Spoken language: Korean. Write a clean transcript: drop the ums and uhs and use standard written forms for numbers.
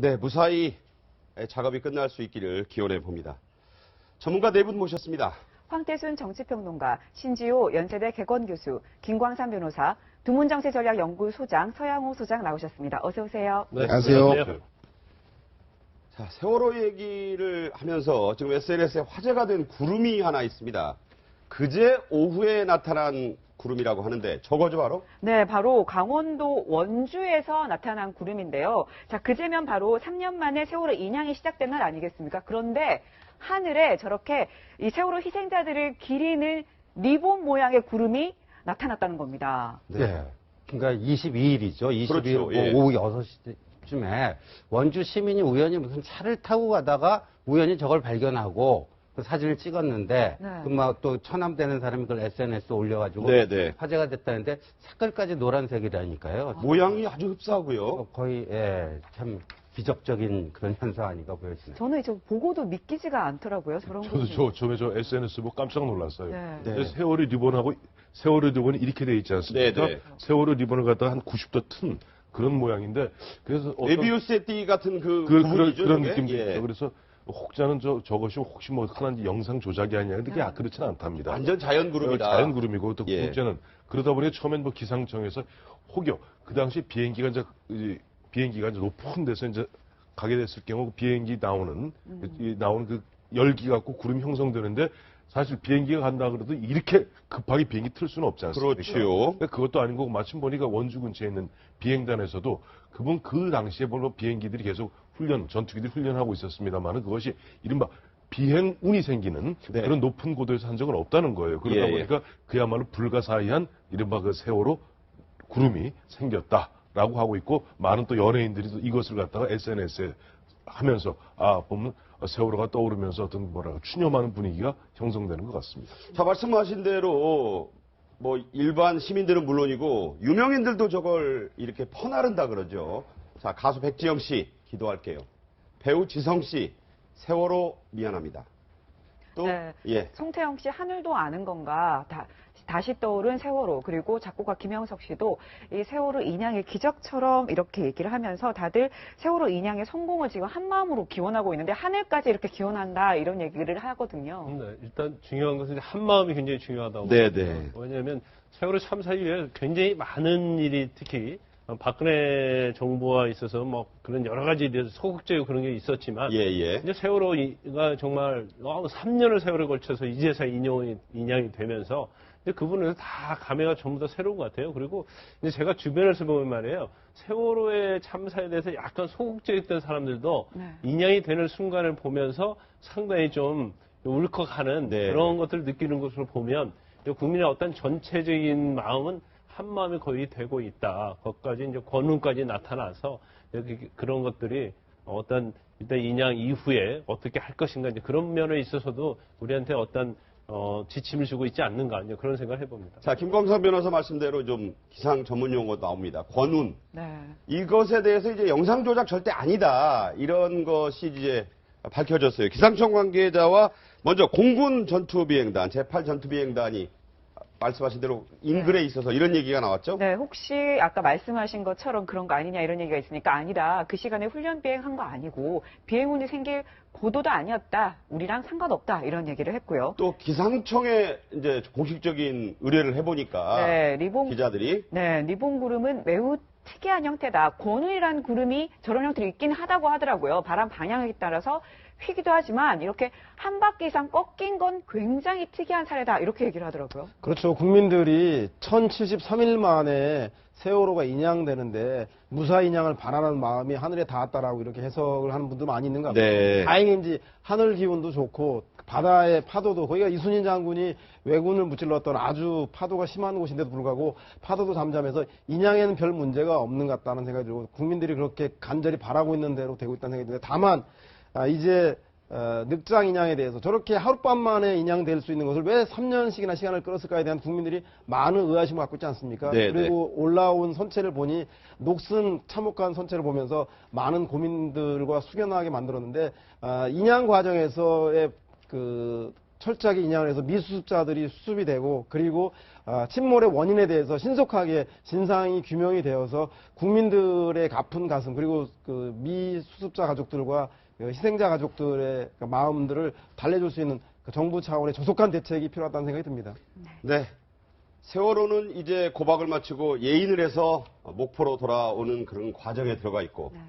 네, 무사히 작업이 끝날 수 있기를 기원해 봅니다. 전문가 네 분 모셨습니다. 황태순 정치평론가, 신지호 연세대 개건교수, 김광삼 변호사, 두문정세전략연구소장 서양호 소장 나오셨습니다. 어서 오세요. 네, 안녕하세요. 자, 세월호 얘기를 하면서 지금 SNS에 화제가 된 구름이 하나 있습니다. 그제 오후에 나타난 구름이라고 하는데 저거죠 바로? 네, 바로 강원도 원주에서 나타난 구름인데요. 자, 그제면 바로 3년 만에 세월호 인양이 시작된 날 아니겠습니까? 그런데 하늘에 저렇게 이 세월호 희생자들을 기리는 리본 모양의 구름이 나타났다는 겁니다. 네. 그러니까 22일이죠. 22일 그렇죠, 예. 오후 6시쯤에 원주 시민이 우연히 무슨 차를 타고 가다가 우연히 저걸 발견하고 그 사진을 찍었는데 네. 그 막 또 처남되는 사람이 그걸 SNS에 올려가지고 네. 화제가 됐다는데 색깔까지 노란색이라니까요. 모양이 아주 흡사하고요. 거의 참 기적적인 그런 현상 아닌가 보여지네요. 저는 저 보고도 믿기지가 않더라고요. 저런 구름이. 저 SNS 보고 깜짝 놀랐어요. 네. 네. 세월호 리본이 이렇게 돼 있지 않습니까? 네. 세월호 리본을 갖다가 한 90도 튼 그런 모양인데 그래서 메비우스의 띠 같은 부분이죠, 그런 저게? 느낌도 예. 있죠. 그래서 혹자는 저것이 혹시 뭐 하나인지 영상 조작이 아니냐 근데 그게 네. 그렇지는 않답니다. 완전 자연 구름이다. 자연 구름이고 또 예. 둘째는 그러다 보니 처음엔 뭐 기상청에서 혹여 그 당시 비행기가 이제 높은 데서 이제 가게 됐을 경우 그 비행기 나오는 그 열기 갖고 구름이 형성되는데 사실 비행기가 간다 그래도 이렇게 급하게 비행기 틀 수는 없지 않습니까? 그렇죠. 그것도 아니고 마침 보니까 원주 근처에 있는 비행단에서도 그분 그 당시에 물론 비행기들이 계속 전투기들이 훈련하고 있었습니다만은 그것이 이른바 비행운이 생기는 네. 그런 높은 고도에서 한 적은 없다는 거예요. 그러다 예. 보니까 그야말로 불가사의한 이른바 그 세월호 구름이 생겼다라고 하고 있고 많은 또 연예인들이 또 이것을 갖다가 SNS에 하면서 보면 세월호가 떠오르면서 어떤 추념하는 분위기가 형성되는 것 같습니다. 자, 말씀하신 대로 뭐 일반 시민들은 물론이고 유명인들도 저걸 이렇게 퍼나른다 그러죠. 자, 가수 백지영 씨 기도할게요. 배우 지성 씨 세월호 미안합니다. 또 네. 예. 송태영 씨 하늘도 아는 건가 다시 떠오른 세월호, 그리고 작곡가 김영석 씨도 이 세월호 인양의 기적처럼 이렇게 얘기를 하면서 다들 세월호 인양의 성공을 지금 한마음으로 기원하고 있는데 하늘까지 이렇게 기원한다 이런 얘기를 하거든요. 네, 일단 중요한 것은 한마음이 굉장히 중요하다고 네, 봅니다. 네. 왜냐하면 세월호 참사 이후에 굉장히 많은 일이 특히 박근혜 정부와 있어서 뭐 그런 여러 가지 일에서 소극적이고 그런 게 있었지만 예. 이제 세월호가 정말 3년을 세월에 걸쳐서 이제서 인양이 되면서 이제 그분은 다 감회가 전부 다 새로운 것 같아요. 그리고 이제 제가 주변에서 보면 말이에요. 세월호의 참사에 대해서 약간 소극적이었던 사람들도 네. 인양이 되는 순간을 보면서 상당히 좀 울컥하는 네. 그런 것들을 느끼는 것으로 보면 국민의 어떤 전체적인 마음은 한 마음이 거의 되고 있다. 거기까지 이제 권능까지 나타나서 여기 그런 것들이 어떤 일단 인양 이후에 어떻게 할 것인가 이제 그런 면에 있어서도 우리한테 어떤 지침을 주고 있지 않는가 이제 그런 생각을 해봅니다. 자, 김광삼 변호사 말씀대로 좀 기상 전문 용어 나옵니다. 권운. 네. 이것에 대해서 이제 영상 조작 절대 아니다. 이런 것이 이제 밝혀졌어요. 기상청 관계자와 먼저 공군 전투비행단, 제8 전투비행단이 말씀하신 대로 인근에 있어서 이런 얘기가 나왔죠? 네, 혹시 아까 말씀하신 것처럼 그런 거 아니냐 이런 얘기가 있으니까 아니라 그 시간에 훈련 비행한 거 아니고 비행운이 생길 고도도 아니었다. 우리랑 상관없다. 이런 얘기를 했고요. 또 기상청에 이제 공식적인 의뢰를 해보니까 네, 기자들이 리본 구름은 매우 특이한 형태다. 권운이라는 구름이 저런 형태로 있긴 하다고 하더라고요. 바람 방향에 따라서 휘기도 하지만 이렇게 한 바퀴 이상 꺾인 건 굉장히 특이한 사례다. 이렇게 얘기를 하더라고요. 그렇죠. 국민들이 1073일 만에 세월호가 인양되는데 무사 인양을 바라는 마음이 하늘에 닿았다라고 이렇게 해석을 하는 분들 많이 있는 것 같아요. 네. 다행인지 하늘 기온도 좋고 바다의 파도도 거기가 이순신 장군이 왜군을 무찔렀던 아주 파도가 심한 곳인데도 불구하고 파도도 잠잠해서 인양에는 별 문제가 없는 것 같다는 생각이 들고 국민들이 그렇게 간절히 바라고 있는 대로 되고 있다는 생각이 드는데 다만 이제 늑장 인양에 대해서 저렇게 하룻밤 만에 인양될 수 있는 것을 왜 3년씩이나 시간을 끌었을까에 대한 국민들이 많은 의아심을 갖고 있지 않습니까? 네, 그리고 올라온 선체를 보니 녹슨 참혹한 선체를 보면서 많은 고민들과 숙연하게 만들었는데 인양 과정에서의 그 철저하게 인양을 해서 미수습자들이 수습이 되고 그리고 침몰의 원인에 대해서 신속하게 진상이 규명이 되어서 국민들의 아픈 가슴 그리고 그 미수습자 가족들과 그 희생자 가족들의 그 마음들을 달래줄 수 있는 그 정부 차원의 조속한 대책이 필요하다는 생각이 듭니다. 네. 세월호는 이제 고박을 마치고 예인을 해서 목포로 돌아오는 그런 과정에 들어가 있고 네.